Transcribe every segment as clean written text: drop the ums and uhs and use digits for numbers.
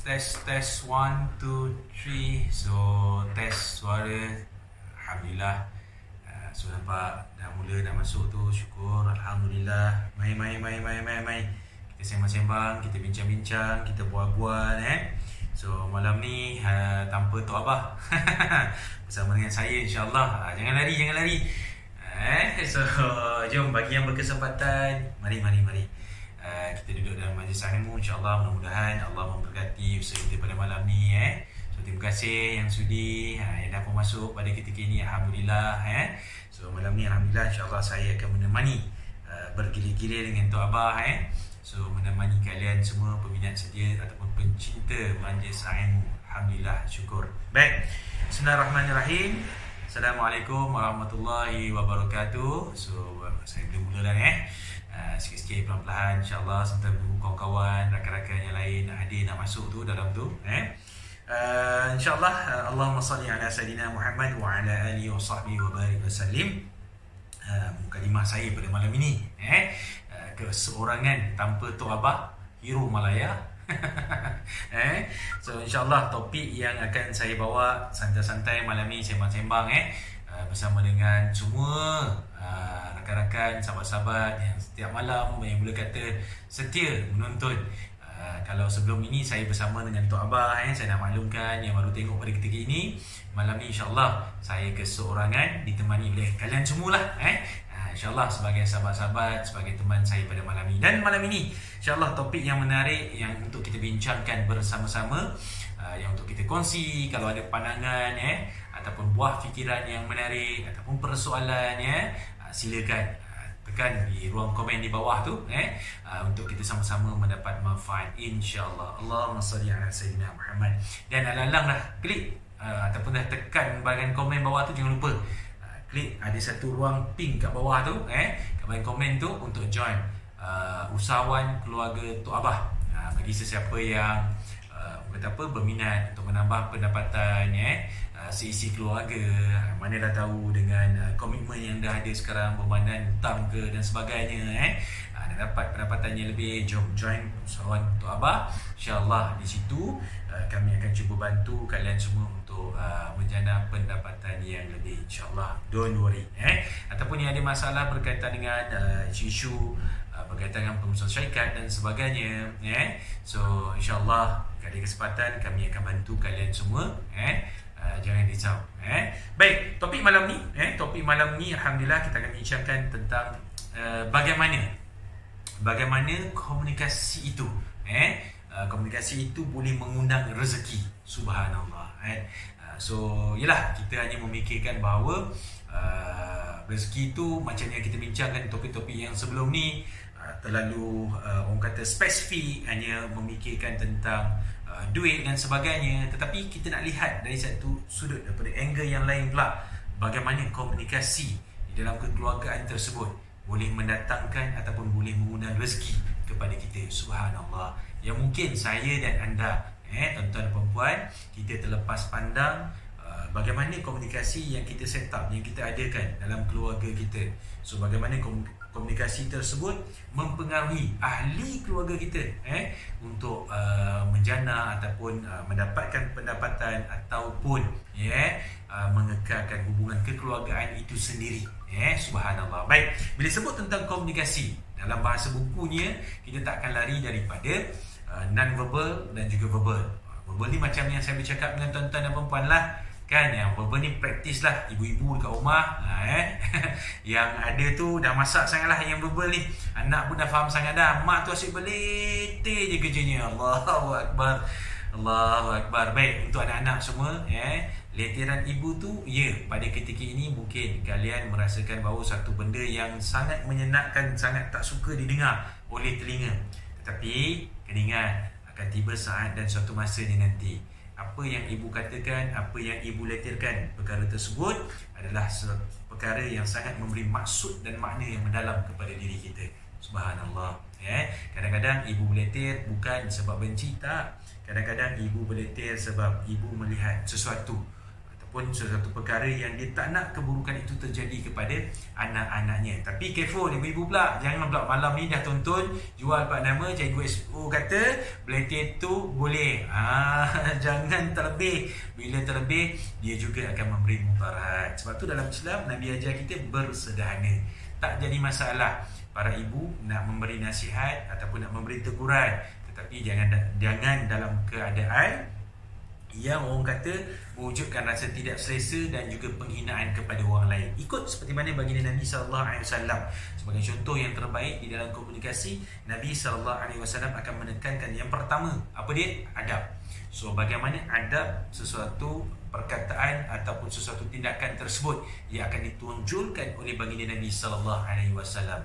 Tes 1 2 3. So test suara. Alhamdulillah. So nampak dah mula dah masuk tu. Syukur. Alhamdulillah. Mai. Kita sembang-sembang, kita bincang-bincang, kita bual-bual So malam ni tanpa Tok Abah bersama dengan saya insya-Allah. Jangan lari. So jom bagi yang berkesempatan, mari. Kita duduk dalam majlis ilmu, insya-Allah. Mudah-mudahan Allah memberkati usaha kita pada malam ni. So terima kasih yang sudi, yang dah pun masuk pada ketika ini. Alhamdulillah. So malam ni alhamdulillah insya-Allah saya akan menemani bergilir-gilir dengan Tok Abah. So menemani kalian semua peminat setia ataupun pencinta majlis ilmu. Alhamdulillah, syukur. Baik. Bismillahirrahmanirrahim. Assalamualaikum warahmatullahi wabarakatuh. So saya boleh mula dah sikit-sikit pelan-pelan insya-Allah, sebentar menunggu kawan-kawan, rakan-rakan yang lain ada nak masuk tu dalam tu. Insya-Allah. Allahumma salli ala sayidina Muhammad wa ala alihi wa sahbihi wa barik wa sallim. Mukadimah saya pada malam ini keseorangan tanpa Tok Abah, Hero Malaya. So insya-Allah topik yang akan saya bawa santai-santai malam ni, sembang-sembang bersama dengan semua rakan-rakan, sahabat-sahabat yang setiap malam yang boleh kata setia menonton. Kalau sebelum ini saya bersama dengan Tok Abah, saya nak maklumkan yang baru tengok pada ketika ini, malam ni insya-Allah saya keseorangan ditemani oleh kalian semualah. InsyaAllah sebagai sahabat-sahabat, sebagai teman saya pada malam ini. Dan malam ini InsyaAllah topik yang menarik yang untuk kita bincangkan bersama-sama, yang untuk kita kongsi. Kalau ada pandangan ataupun buah fikiran yang menarik ataupun persoalan silakan tekan di ruang komen di bawah tu untuk kita sama-sama mendapat manfaat insyaAllah. Allahumma salli ala sayyidina Muhammad. Dan alang-alang dah klik ataupun dah tekan bahagian komen bawah tu, jangan lupa klik ada satu ruang pink kat bawah tu, kat bahagian komen tu untuk join usahawan keluarga Tok Abah. Bagi sesiapa yang berminat untuk menambah pendapatan seisi keluarga, mana dah tahu dengan komitmen yang dah ada sekarang bermandan hutang ke dan sebagainya, nak dapat pendapatan yang lebih, jom join usahawan Tok Abah. InsyaAllah di situ kami akan cuba bantu kalian semua untuk menjana pendapatan yang lebih, insyaAllah. Don't worry. Ataupun yang ada masalah berkaitan dengan isu-isu berkaitan dengan pengurusan syarikat dan sebagainya, so insyaAllah ada kesempatan kami akan bantu kalian semua. Jangan risau. Baik, topik malam ni alhamdulillah kita akan bincangkan tentang bagaimana komunikasi itu komunikasi itu boleh mengundang rezeki. Subhanallah. So yalah, kita hanya memikirkan bahawa rezeki itu macam yang kita bincangkan topik-topik yang sebelum ni, terlalu orang kata spesifik, hanya memikirkan tentang duit dan sebagainya. Tetapi kita nak lihat dari satu sudut, daripada angle yang lain pula, bagaimana komunikasi di dalam kekeluargaan tersebut boleh mendatangkan ataupun boleh mengundang rezeki kepada kita. Subhanallah. Yang mungkin saya dan anda, tuan-tuan dan puan-puan, kita terlepas pandang bagaimana komunikasi yang kita set up, yang kita adakan dalam keluarga kita. So bagaimana komunikasi tersebut mempengaruhi ahli keluarga kita untuk menjana ataupun mendapatkan pendapatan ataupun mengekalkan hubungan kekeluargaan itu sendiri. Subhanallah. Baik, bila sebut tentang komunikasi dalam bahasa bukunya, kita tak akan lari daripada non-verbal dan juga verbal. Verbal ni macam yang saya bercakap dengan tuan-tuan dan puan-puan lah, kan, yang verbal ni praktis lah ibu-ibu dekat rumah. Yang ada tu dah masak sangat lah yang verbal ni, anak pun dah faham sangat dah, mak tu asyik belitih je kerjanya. Allahu Akbar, Allahu Akbar. Baik, untuk anak-anak semua, letiran ibu tu, pada ketika ini mungkin kalian merasakan bahawa satu benda yang sangat menyenakkan, sangat tak suka didengar oleh telinga. Tetapi kena ingat, akan tiba saat dan suatu masa ni nanti, apa yang ibu katakan, apa yang ibu letirkan, perkara tersebut adalah perkara yang sangat memberi maksud dan makna yang mendalam kepada diri kita. Subhanallah. Kadang-kadang ibu meletir bukan sebab benci, tak. Kadang-kadang ibu meletir sebab ibu melihat sesuatu ataupun sesuatu perkara yang dia tak nak keburukan itu terjadi kepada anak-anaknya. Tapi careful ibu-ibu pula, jangan pula malam ni dah tonton jual pak nama cikgu SO kata beletir tu boleh. Jangan terlebih. Bila terlebih dia juga akan memberi mudarat. Sebab tu dalam Islam Nabi ajar kita bersederhana. Tak jadi masalah para ibu nak memberi nasihat ataupun nak memberi teguran, tetapi jangan dalam keadaan yang orang kata mewujudkan rasa tidak selesa dan juga penghinaan kepada orang lain. Ikut seperti mana baginda Nabi SAW. Sebagai contoh yang terbaik di dalam komunikasi, Nabi SAW akan menekankan yang pertama, apa dia? Adab. So bagaimana adab sesuatu perkataan ataupun sesuatu tindakan tersebut yang akan ditunjulkan oleh baginda Nabi SAW.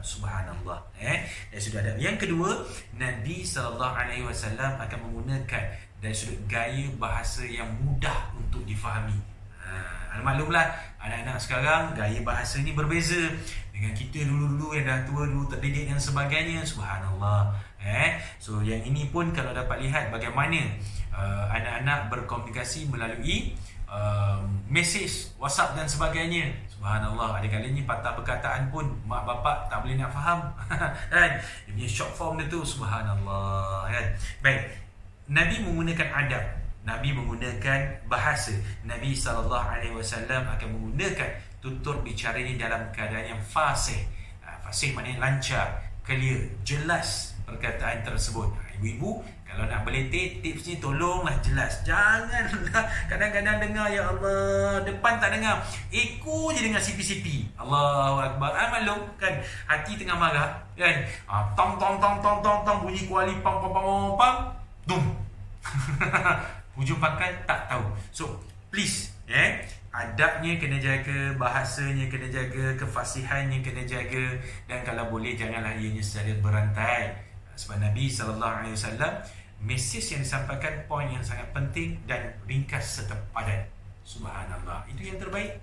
Subhanallah. Dan sudah ada. Yang kedua, Nabi SAW akan menggunakan dari sudut gaya bahasa yang mudah untuk difahami. Maklumlah anak-anak sekarang gaya bahasa ni berbeza dengan kita dulu-dulu yang dah tua dulu, terdidik dan sebagainya. Subhanallah. So yang ini pun kalau dapat lihat bagaimana anak-anak berkomunikasi melalui mesej WhatsApp dan sebagainya. Subhanallah, ada kalanya patah perkataan pun mak bapak tak boleh nak faham. Kan? Dia punya short form dia tu. Subhanallah. Kan? Baik, Nabi menggunakan adab, Nabi menggunakan bahasa. Nabi SAW akan menggunakan tutur bicara ini dalam keadaan yang fasih. Fasih maknanya lancar, clear, jelas perkataan tersebut. Ibu-ibu kalau nak beletir, tipsnya tolonglah jelas. Janganlah kadang-kadang dengar ya Allah, depan tak dengar, eko je dengar sipi-sipi. Allahu Akbar. Maklum kan, hati tengah marah kan. Tong tong tong tong tong tong, bunyi kuali pam pam pam pam. Dum. Hujung pangkal tak tahu. So please, adabnya kena jaga, bahasanya kena jaga, kefasihannya kena jaga, dan kalau boleh janganlah ianya secara berantai. Sebab Nabi SAW, mesej yang disampaikan poin yang sangat penting dan ringkas serta padat. Subhanallah. Itu yang terbaik.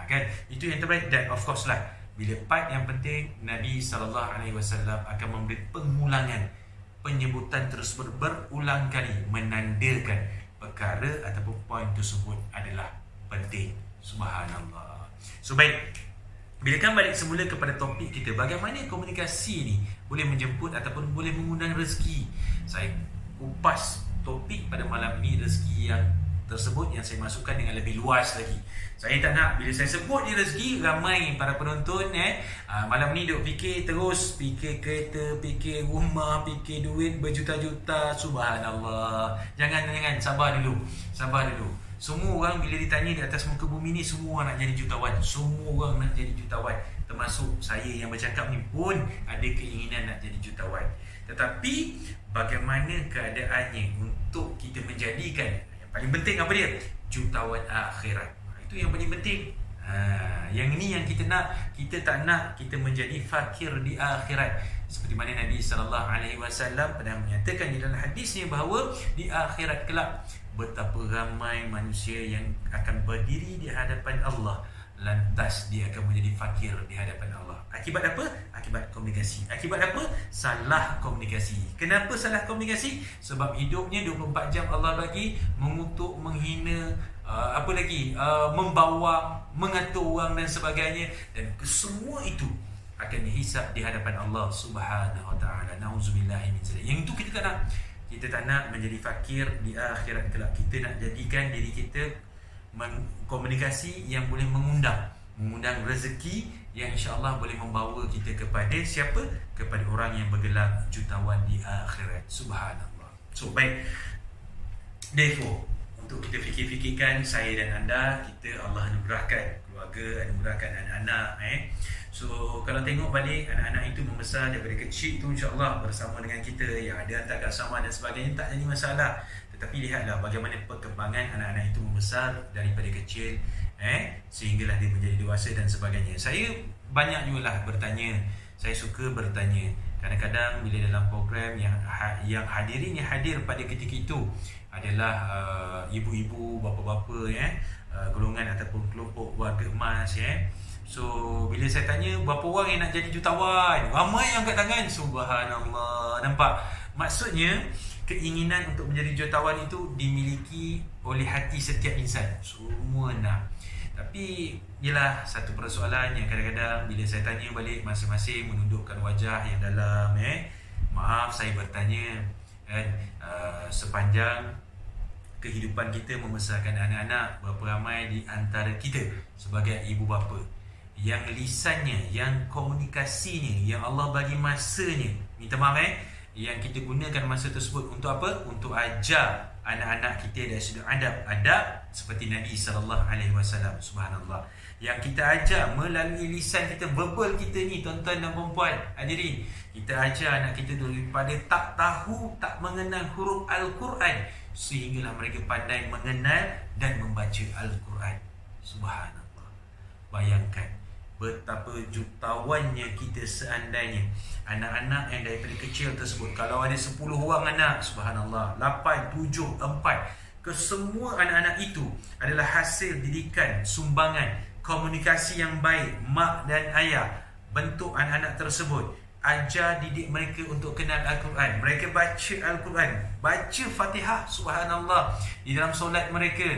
Kan? Itu yang terbaik. Dan of course lah, bila part yang penting, Nabi SAW akan memberi pengulangan, penyebutan tersebut berulang kali, menandakan perkara ataupun poin tersebut adalah penting. Subhanallah. So baik, bila kan balik semula kepada topik kita, bagaimana komunikasi ni boleh menjemput ataupun boleh mengundang rezeki. Saya kupas topik pada malam ini, rezeki yang tersebut yang saya masukkan dengan lebih luas lagi. Saya tak nak bila saya sebut ni rezeki, ramai para penonton malam ni duk fikir terus, fikir kereta, fikir rumah, fikir duit berjuta-juta. Subhanallah. Jangan sabar dulu. Semua orang bila ditanya di atas muka bumi ni, semua orang nak jadi jutawan. Semua orang nak jadi jutawan. Termasuk saya yang bercakap ni pun ada keinginan nak jadi jutawan. Tetapi bagaimana keadaannya untuk kita menjadikan, paling penting apa dia? Jutawan akhirat. Itu yang paling penting. Yang ni yang kita nak. Kita tak nak kita menjadi fakir di akhirat. Seperti mana Nabi SAW pernah menyatakan di dalam hadisnya bahawa di akhirat kelak, betapa ramai manusia yang akan berdiri di hadapan Allah, lantas dia akan menjadi fakir di hadapan Allah. Akibat apa? Akibat komunikasi. Akibat apa? Salah komunikasi. Kenapa salah komunikasi? Sebab hidupnya 24 jam Allah bagi mengutuk, menghina, membawa, mengatur orang dan sebagainya, dan semua itu akan dihisap di hadapan Allah Subhanahu Wa Taala. Nauzubillahi min zalik. Yang itu kita tak nak. Kita tak nak menjadi fakir di akhirat kelak. Kita nak jadikan diri kita komunikasi yang boleh mengundang rezeki yang insya-Allah boleh membawa kita kepada siapa? Kepada orang yang bergelar jutawan di akhirat. Subhanallah. So baik, therefore untuk kita fikir-fikirkan, saya dan anda, kita Allah anugerahkan keluarga, anugerahkan anak-anak. So kalau tengok balik anak-anak itu membesar daripada kecil tu, insya-Allah bersama dengan kita, yang ada hantar kat sama dan sebagainya, tak jadi masalah. Tetapi lihatlah bagaimana perkembangan anak-anak itu membesar daripada kecil sehinggalah dia menjadi dewasa dan sebagainya. Saya banyak jugalah bertanya. Saya suka bertanya. Kadang-kadang bila dalam program yang hadirin yang hadir pada ketika itu adalah ibu-ibu, bapa-bapa, golongan ataupun kelompok warga emas. So bila saya tanya berapa orang yang nak jadi jutawan, ramai yang angkat tangan. Subhanallah. Nampak? Maksudnya keinginan untuk menjadi jutawan itu dimiliki oleh hati setiap insan. Semua nak. Tapi ialah satu persoalan yang kadang-kadang bila saya tanya balik, masing-masing menundukkan wajah yang dalam. Maaf saya bertanya, sepanjang kehidupan kita membesarkan anak-anak, berapa ramai di antara kita sebagai ibu bapa yang lisannya, yang komunikasinya, yang Allah bagi masanya, minta maaf yang kita gunakan masa tersebut untuk apa? Untuk ajar anak-anak kita dari sudut adab seperti Nabi SAW. Subhanallah. Yang kita ajar melalui lisan kita, verbal kita ni, tuan-tuan dan perempuan hadirin, kita ajar anak kita daripada tak tahu, tak mengenal huruf Al-Quran, sehinggalah mereka pandai mengenal dan membaca Al-Quran. Subhanallah. Bayangkan betapa jutawan,nya kita seandainya anak-anak yang daripada kecil tersebut, kalau ada 10 orang anak, subhanallah, 8, 7, 4, kesemua anak-anak itu adalah hasil didikan, sumbangan, komunikasi yang baik mak dan ayah. Bentuk anak-anak tersebut, ajar didik mereka untuk kenal Al-Quran, mereka baca Al-Quran, baca Fatihah, subhanallah, di dalam solat mereka.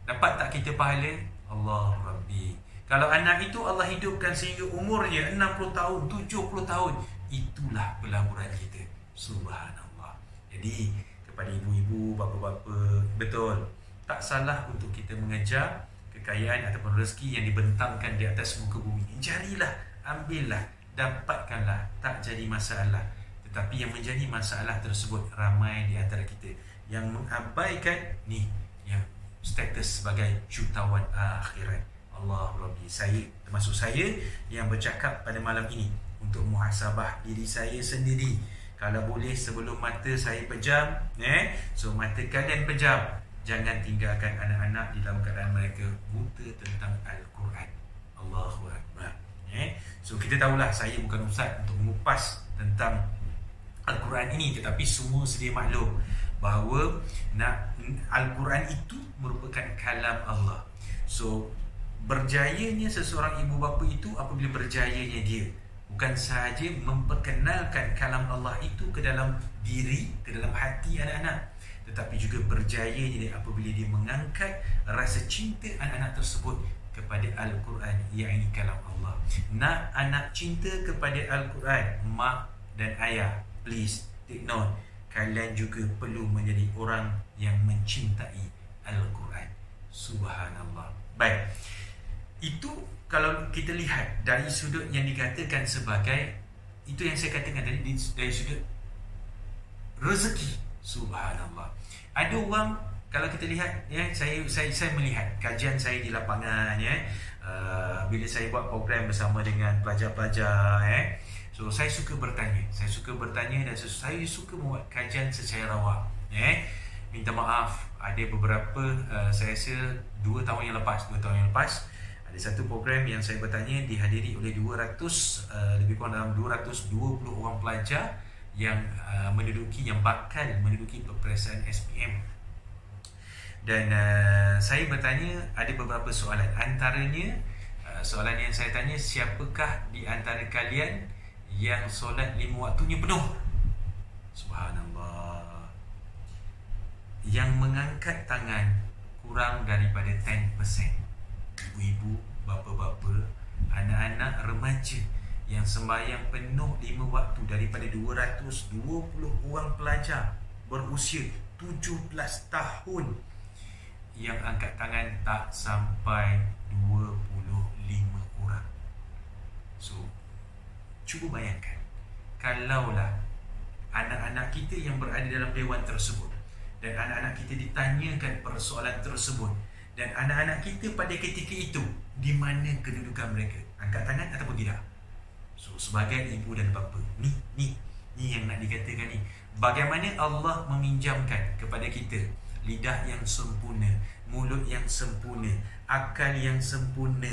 Dapat tak kita pahala? Allah Rabbi. Kalau anak itu Allah hidupkan sehingga umurnya 60 tahun, 70 tahun, itulah pelaburan kita. Subhanallah. Jadi kepada ibu-ibu, bapa-bapa, betul, tak salah untuk kita mengejar kekayaan ataupun rezeki yang dibentangkan di atas muka bumi. Carilah, ambillah, dapatkanlah, tak jadi masalah. Tetapi yang menjadi masalah tersebut, ramai di antara kita yang mengabaikan ni, yang status sebagai jutawan akhirat. Allah Rabbi. Saya, termasuk saya yang bercakap pada malam ini untuk muhasabah diri saya sendiri. Kalau boleh sebelum mata saya pejam, so mata kalian pejam, jangan tinggalkan anak-anak di dalam keadaan mereka buta tentang Al-Quran. Allahu Akbar. So kita tahulah, saya bukan ustaz untuk mengupas tentang Al-Quran ini, tetapi semua sedia maklum bahawa Al-Quran itu merupakan kalam Allah. So berjayanya seseorang ibu bapa itu apabila berjayanya dia bukan sahaja memperkenalkan kalam Allah itu ke dalam diri, ke dalam hati anak-anak, tetapi juga berjayanya dia apabila dia mengangkat rasa cinta anak-anak tersebut kepada Al-Quran, iaitu kalam Allah. Nak anak cinta kepada Al-Quran, mak dan ayah, please take note, kalian juga perlu menjadi orang yang mencintai Al-Quran. Subhanallah. Baik, itu kalau kita lihat dari sudut yang dikatakan sebagai, itu yang saya katakan tadi, dari sudut rezeki. Subhanallah. Ada orang, kalau kita lihat, saya melihat kajian saya di lapangan, bila saya buat program bersama dengan pelajar-pelajar, so saya suka bertanya dan saya suka membuat kajian secara rawak. Minta maaf, ada beberapa, saya rasa 2 tahun yang lepas, ada satu program yang saya bertanya dihadiri oleh 200, lebih kurang dalam 220 orang pelajar yang bakal menduduki peperiksaan SPM. Dan saya bertanya, ada beberapa soalan. Antaranya, soalan yang saya tanya, siapakah di antara kalian yang solat 5 waktunya penuh? Subhanallah. Yang mengangkat tangan kurang daripada 10%. Ibu-ibu, bapa-bapa, anak-anak, remaja yang sembahyang penuh 5 waktu daripada 220 orang pelajar berusia 17 tahun, yang angkat tangan tak sampai 25 orang. So, cuba bayangkan, kalaulah anak-anak kita yang berada dalam dewan tersebut dan anak-anak kita ditanyakan persoalan tersebut, dan anak-anak kita pada ketika itu di mana kedudukan mereka, angkat tangan ataupun tidak? So sebagai ibu dan bapa, ni yang nak dikatakan ni, bagaimana Allah meminjamkan kepada kita lidah yang sempurna, mulut yang sempurna, akal yang sempurna,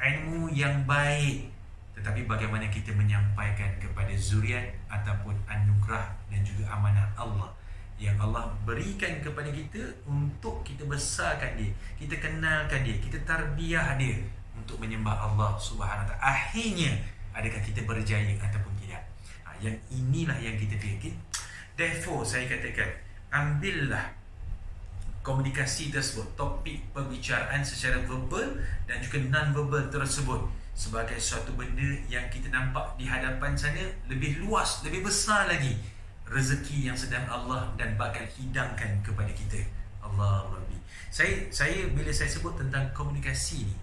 ilmu yang baik, tetapi bagaimana kita menyampaikan kepada zuriat ataupun anugerah dan juga amanah Allah yang Allah berikan kepada kita untuk kita besarkan dia, kita kenalkan dia, kita tarbiyah dia untuk menyembah Allah Subhanahu Wa Taala. Akhirnya, adakah kita berjaya ataupun tidak? Yang inilah yang kita fikir. Therefore, saya katakan, ambillah komunikasi tersebut, topik perbicaraan secara verbal dan juga non-verbal tersebut sebagai suatu benda yang kita nampak di hadapan sana lebih luas, lebih besar lagi rezeki yang sedang Allah dan bakal hidangkan kepada kita. Allah Rabbi. Saya bila saya sebut tentang komunikasi ni,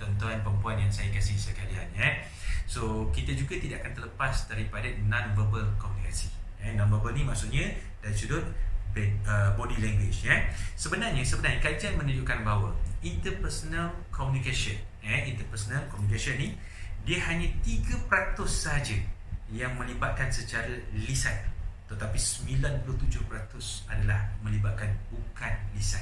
tuan-tuan perempuan yang saya kasih sekalian, so kita juga tidak akan terlepas daripada non-verbal komunikasi. Non-verbal ni maksudnya dari sudut body language. Sebenarnya kajian menunjukkan bahawa interpersonal communication ni dia hanya 3% saja yang melibatkan secara lisan, tetapi 97% adalah melibatkan bukan lisan.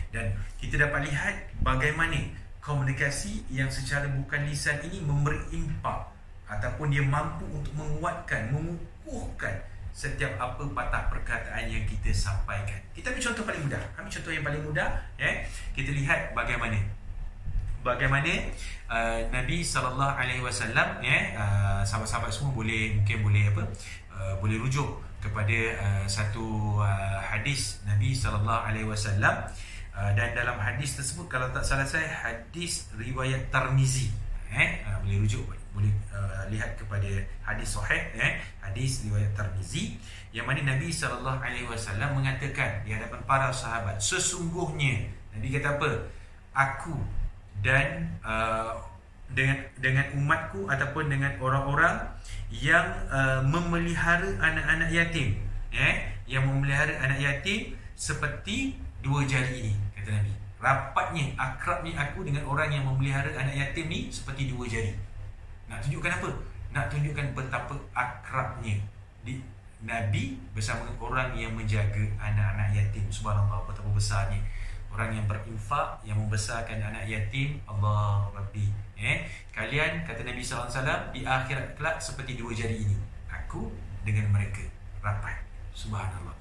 Dan kita dapat lihat bagaimana komunikasi yang secara bukan lisan ini memberi impak ataupun dia mampu untuk menguatkan, mengukuhkan setiap apa patah perkataan yang kita sampaikan. Kita ambil contoh paling mudah. Yang paling mudah, kita lihat bagaimana Nabi SAW, sahabat-sahabat semua mungkin boleh rujuk kepada satu hadis Nabi SAW, dan dalam hadis tersebut, kalau tak salah saya, hadis riwayat Tirmizi, boleh rujuk, boleh lihat kepada hadis sahih, hadis riwayat Tirmizi, yang mana Nabi SAW mengatakan di hadapan para sahabat, sesungguhnya Nabi kata apa? Aku dan dengan umatku ataupun dengan orang-orang yang memelihara anak-anak yatim, yang memelihara anak yatim seperti dua jari ini, kata Nabi. Rapatnya, akrabnya aku dengan orang yang memelihara anak yatim ni seperti dua jari. Nak tunjukkan apa? Nak tunjukkan betapa akrabnya Nabi bersama orang yang menjaga anak-anak yatim. Subhanallah, betapa besarnya orang yang berinfak, yang membesarkan anak yatim. Allah Rabbi. Kalian, kata Nabi SAW, di akhirat kelak seperti dua jari ini. Aku dengan mereka rapat. Subhanallah.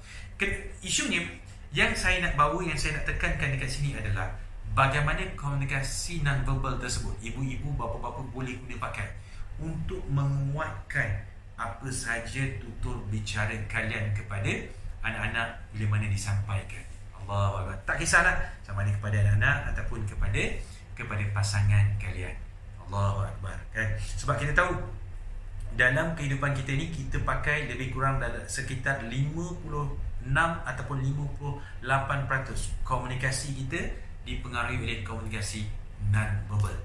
Isunya yang saya nak bawa, yang saya nak tekankan dekat sini adalah bagaimana komunikasi non-verbal tersebut ibu-ibu, bapa-bapa boleh guna pakai untuk menguatkan apa sahaja tutur bicara kalian kepada anak-anak bila mana disampaikan. Allah Akbar. Tak kisahlah sama ada kepada anak-anak ataupun kepada pasangan kalian. Allahu Akbar, kan? Sebab kita tahu dalam kehidupan kita ni, kita pakai lebih kurang dalam sekitar 56 ataupun 58% komunikasi kita dipengaruhi oleh komunikasi non-verbal.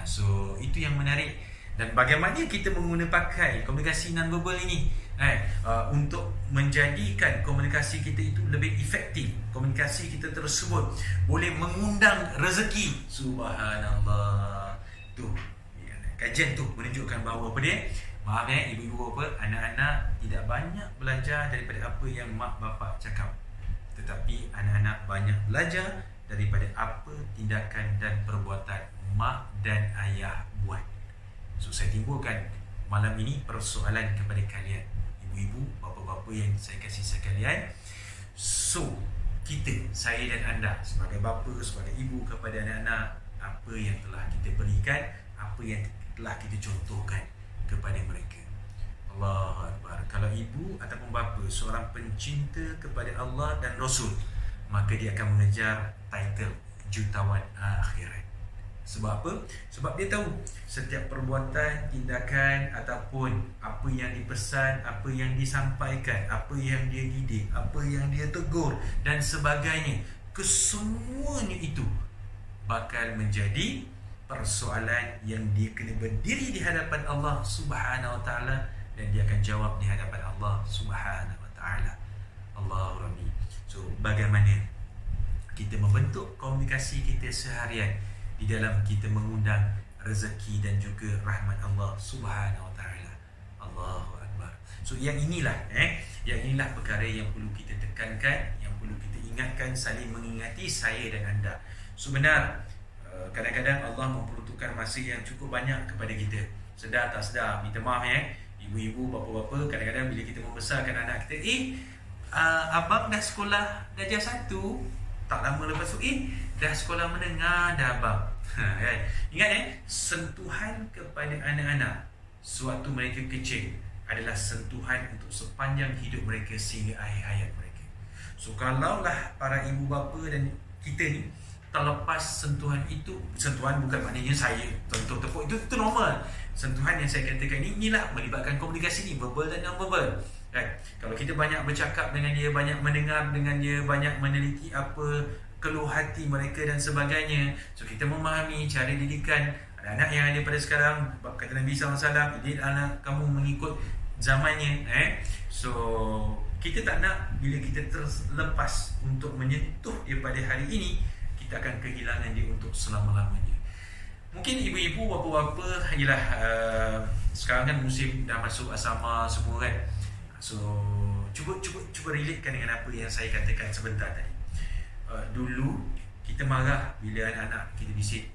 So itu yang menarik. Dan bagaimana kita pakai komunikasi non-verbal ini untuk menjadikan komunikasi kita itu lebih efektif. Komunikasi kita tersebut boleh mengundang rezeki. Subhanallah. Tu kajian tu menunjukkan bahawa apa dia? Maaf ibu-ibu bapa, anak-anak tidak banyak belajar daripada apa yang mak bapak cakap, tetapi anak-anak banyak belajar daripada apa tindakan dan perbuatan mak dan ayah buat. So saya timbulkan malam ini persoalan kepada kalian, ibu-ibu, bapa-bapa yang saya kasih sekalian. So kita, saya dan anda sebagai bapa, sebagai ibu kepada anak-anak, apa yang telah kita berikan, apa yang telah kita contohkan kepada mereka. Allahu Akbar. Kalau ibu ataupun bapa seorang pencinta kepada Allah dan Rasul, maka dia akan mengejar title jutawan akhirat. Sebab apa? Sebab dia tahu setiap perbuatan, tindakan ataupun apa yang dipesan, apa yang disampaikan, apa yang dia didik, apa yang dia tegur dan sebagainya, kesemuanya itu bakal menjadi persoalan yang dia kena berdiri di hadapan Allah Subhanahu Wa Taala, dan dia akan jawab di hadapan Allah Subhanahu Wa Taala. Allahu Rabbi. So bagaimana kita membentuk komunikasi kita seharian di dalam kita mengundang rezeki dan juga rahmat Allah Subhanahu Wa Taala. Allahu Akbar. So yang inilah perkara yang perlu kita tekankan, yang perlu kita ingatkan, saling mengingati saya dan anda. So benar, kadang-kadang Allah memperuntukkan masa yang cukup banyak kepada kita. Sedar tak sedar, minta maaf ibu-ibu, bapa-bapa, kadang-kadang bila kita membesarkan anak kita, abang dah sekolah darjah 1, tak lama lepas tu dah sekolah menengah dah abang. Ingat sentuhan kepada anak-anak sewaktu mereka kecil adalah sentuhan untuk sepanjang hidup mereka sehingga akhir hayat mereka. So kalaulah para ibu bapa dan kita ni terlepas sentuhan itu, sentuhan bukan maknanya saya contoh tepuk, itu normal. Sentuhan yang saya katakan ni, inilah melibatkan komunikasi ni, verbal dan non-verbal kan. Kalau kita banyak bercakap dengan dia, banyak mendengar dengan dia, banyak meneliti apa keluh hati mereka dan sebagainya, so kita memahami cara didikan anak-anak yang ada pada sekarang. Kata Nabi SAW, didik anak kamu mengikut zamannya. So kita tak nak bila kita terlepas untuk menyentuh dia pada hari ini, kita akan kehilangan dia untuk selama-lamanya. Mungkin ibu-ibu, bapa-bapa, ialah sekarang kan musim dah masuk asrama semua kan. So cuba relatekan dengan apa yang saya katakan sebentar tadi. Dulu kita marah bila anak-anak kita bising,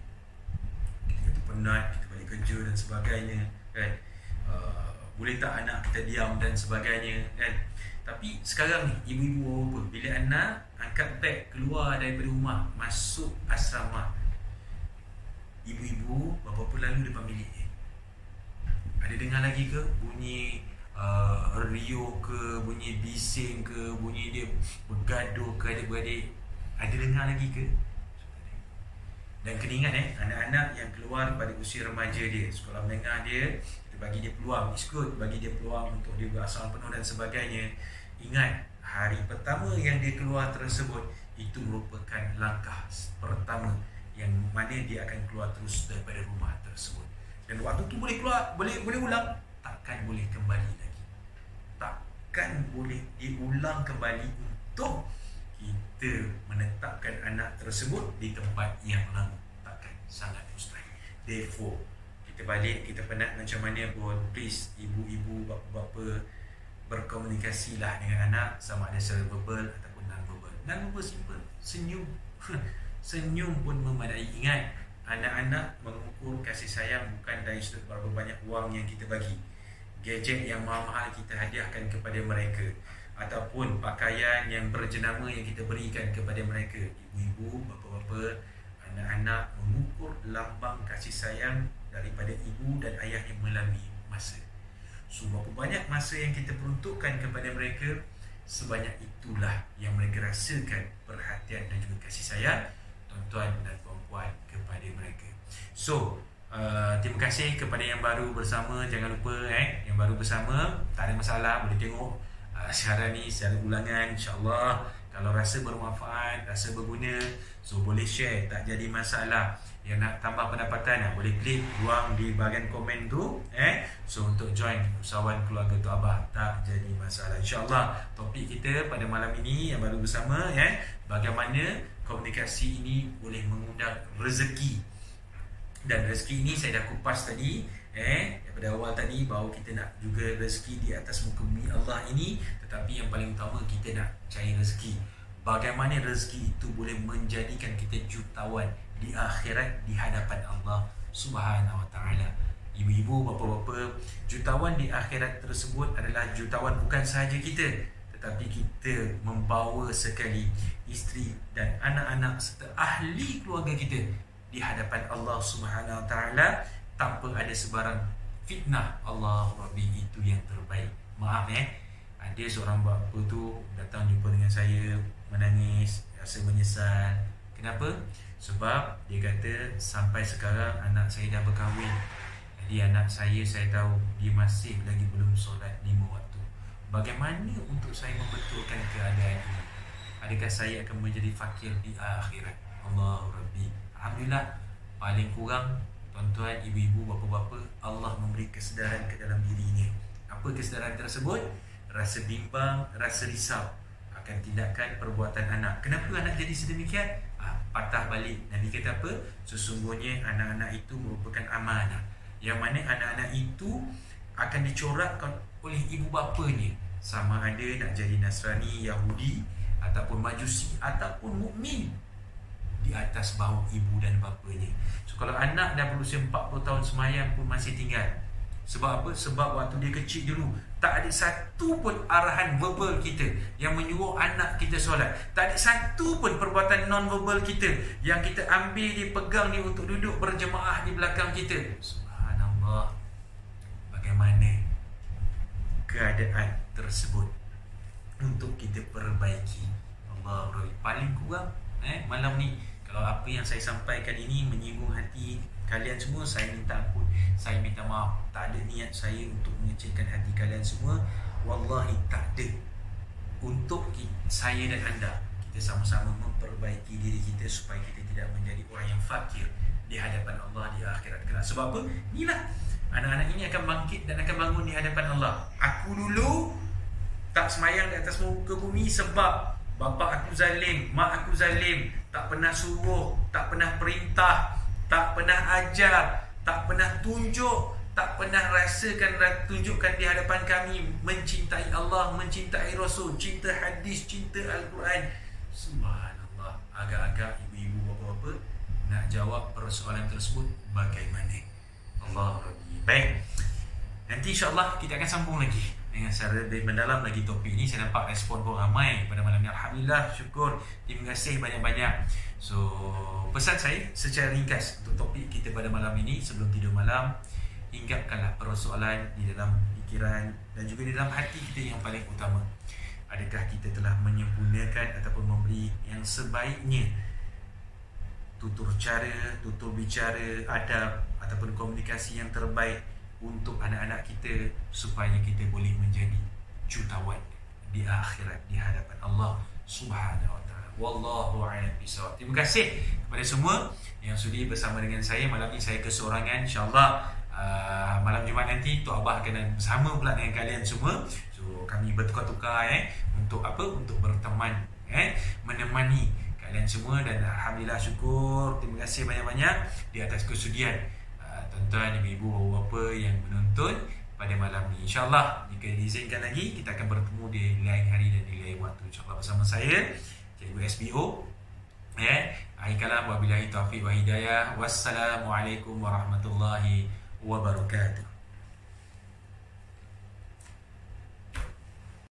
kita kata penat, kita balik kerja dan sebagainya kan. Boleh tak anak kita diam dan sebagainya kan. Tapi sekarang ni ibu-ibu bapa, bila anak angkat beg keluar daripada rumah masuk asrama, ibu-ibu bapa-bapa lalu depan bilik dia. Ada dengar lagi ke bunyi riuh ke, bunyi bising ke, bunyi dia bergaduh ke adik-beradik? Ada dengar lagi ke? Dan kena ingat anak-anak yang keluar pada usia remaja dia, sekolah menengah dia, kita bagi dia peluang, it's good, bagi dia peluang untuk dia berasal penuh dan sebagainya. Ingat, hari pertama yang dia keluar tersebut, itu merupakan langkah pertama yang mana dia akan keluar terus daripada rumah tersebut. Dan waktu tu boleh keluar, boleh ulang, takkan boleh kembali lagi. Takkan boleh diulang kembali untuk kita menetapkan anak tersebut di tempat yang lama. Takkan, sangat mustahil. Therefore, kita balik, kita penat macam mana pun, please ibu-ibu, bapa-bapa, berkomunikasilah dengan anak, sama ada secara verbal ataupun non-verbal. Non-verbal simple, senyum. Senyum pun memadai. Ingat, anak-anak mengukur kasih sayang bukan dari sudut berapa banyak wang yang kita bagi, gadget yang mahal-mahal kita hadiahkan kepada mereka, ataupun pakaian yang berjenama yang kita berikan kepada mereka. Ibu-ibu, bapa-bapa, anak-anak mengukur lambang kasih sayang daripada ibu dan ayahnya melalui masa. So, berapa banyak masa yang kita peruntukkan kepada mereka, sebanyak itulah yang mereka rasakan perhatian dan juga kasih sayang tuan-tuan dan puan-puan kepada mereka. So, terima kasih kepada yang baru bersama. Jangan lupa yang baru bersama, tak ada masalah, boleh tengok siaran ni secara ulangan, insyaAllah. Kalau rasa bermanfaat, rasa berguna, so boleh share, tak jadi masalah. Yang nak tambah pendapatan, boleh klik ruang di bahagian komen tu. So untuk join usahawan keluarga Tok Abah, tak jadi masalah. InsyaAllah topik kita pada malam ini yang baru bersama, bagaimana komunikasi ini boleh mengundang rezeki. Dan rezeki ini saya dah kupas tadi, daripada awal tadi, bahawa kita nak juga rezeki di atas muka bumi Allah ini. Tetapi yang paling utama, kita nak cari rezeki. Bagaimana rezeki itu boleh menjadikan kita jutawan di akhirat di hadapan Allah Subhanahu Wa Taala. Ibu-ibu, bapa-bapa, jutawan di akhirat tersebut adalah jutawan bukan sahaja kita, tetapi kita membawa sekali isteri dan anak-anak serta ahli keluarga kita di hadapan Allah Subhanahu Wa Taala tanpa ada sebarang fitnah. Allah Rabbi, itu yang terbaik. Maaf ada seorang bapa tu datang jumpa dengan saya, menangis, rasa menyesal. Kenapa? Sebab dia kata sampai sekarang anak saya dah berkahwin, jadi anak saya tahu dia masih lagi belum solat 5 waktu. Bagaimana untuk saya membetulkan keadaan ini? Adakah saya akan menjadi fakir di akhirat? Allah Rabbi. Alhamdulillah, paling kurang tuan-tuan, ibu-ibu, bapa-bapa, Allah memberi kesedaran ke dalam dirinya. Apa kesedaran tersebut? Rasa bimbang, rasa risau akan tindakan perbuatan anak. Kenapa anak jadi sedemikian? Patah balik. Nabi kata apa? Sesungguhnya anak-anak itu merupakan amanah, yang mana anak-anak itu akan dicorakkan oleh ibu bapanya, sama ada nak jadi Nasrani, Yahudi, ataupun Majusi, ataupun mukmin, di atas bahu ibu dan bapanya. So kalau anak dah berusia 40 tahun semayang pun masih tinggal. Sebab apa? Sebab waktu dia kecil dulu, tak ada satu pun arahan verbal kita yang menyuruh anak kita solat. Tak ada satu pun perbuatan non-verbal kita yang kita ambil dia, pegang dia untuk duduk berjemaah di belakang kita. Subhanallah. Bagaimana keadaan tersebut untuk kita perbaiki. Allah paling kurang malam ni kalau apa yang saya sampaikan ini menyinggung hati kalian semua, saya minta ampun, saya minta maaf. Tak ada niat saya untuk mengecilkan hati kalian semua. Wallahi tak ada. Untuk saya dan anda, kita sama-sama memperbaiki diri kita supaya kita tidak menjadi orang yang fakir di hadapan Allah di akhirat kelak. Sebab apa? Inilah anak-anak ini akan bangkit dan akan bangun di hadapan Allah. Aku dulu tak semayang di atas muka bumi sebab bapa aku zalim, mak aku zalim, tak pernah suruh, tak pernah perintah, tak pernah ajar, tak pernah tunjuk, tak pernah tunjukkan di hadapan kami mencintai Allah, mencintai Rasul, cinta hadis, cinta Al-Quran. Subhanallah. Agak-agak ibu-ibu bapa-bapa nak jawab persoalan tersebut bagaimana? Allah Rabbi. Baik, nanti insyaAllah kita akan sambung lagi dengan secara lebih mendalam lagi topik ini. Saya nampak respon pun ramai pada malam ini. Alhamdulillah, syukur, terima kasih banyak-banyak. So, pesan saya secara ringkas untuk topik kita pada malam ini, sebelum tidur malam, hinggapkanlah persoalan di dalam fikiran dan juga di dalam hati kita yang paling utama. Adakah kita telah menyempurnakan ataupun memberi yang sebaiknya tutur cara, tutur bicara, adab ataupun komunikasi yang terbaik untuk anak-anak kita supaya kita boleh menjadi jutawan di akhirat di hadapan Allah Subhanahu wa taala. Wallahu a'lam bishawab. Terima kasih kepada semua yang sudi bersama dengan saya malam ini. Saya keseorangan, insya-Allah malam Jumaat nanti Tok Abah akan bersama pula dengan kalian semua. So kami bertukar-tukar untuk apa? Untuk berteman, menemani kalian semua. Dan alhamdulillah, syukur, terima kasih banyak-banyak di atas kesudian tuan-tuan, ibu-ibu, bapa yang menonton pada malam ni. InsyaAllah jika diizinkan lagi, kita akan bertemu di lain hari dan di lain waktu, InsyaAllah bersama saya Cikgu SBO. Akhir kalam, wabillahi taufiq wa hidayah. Wassalamualaikum warahmatullahi wabarakatuh.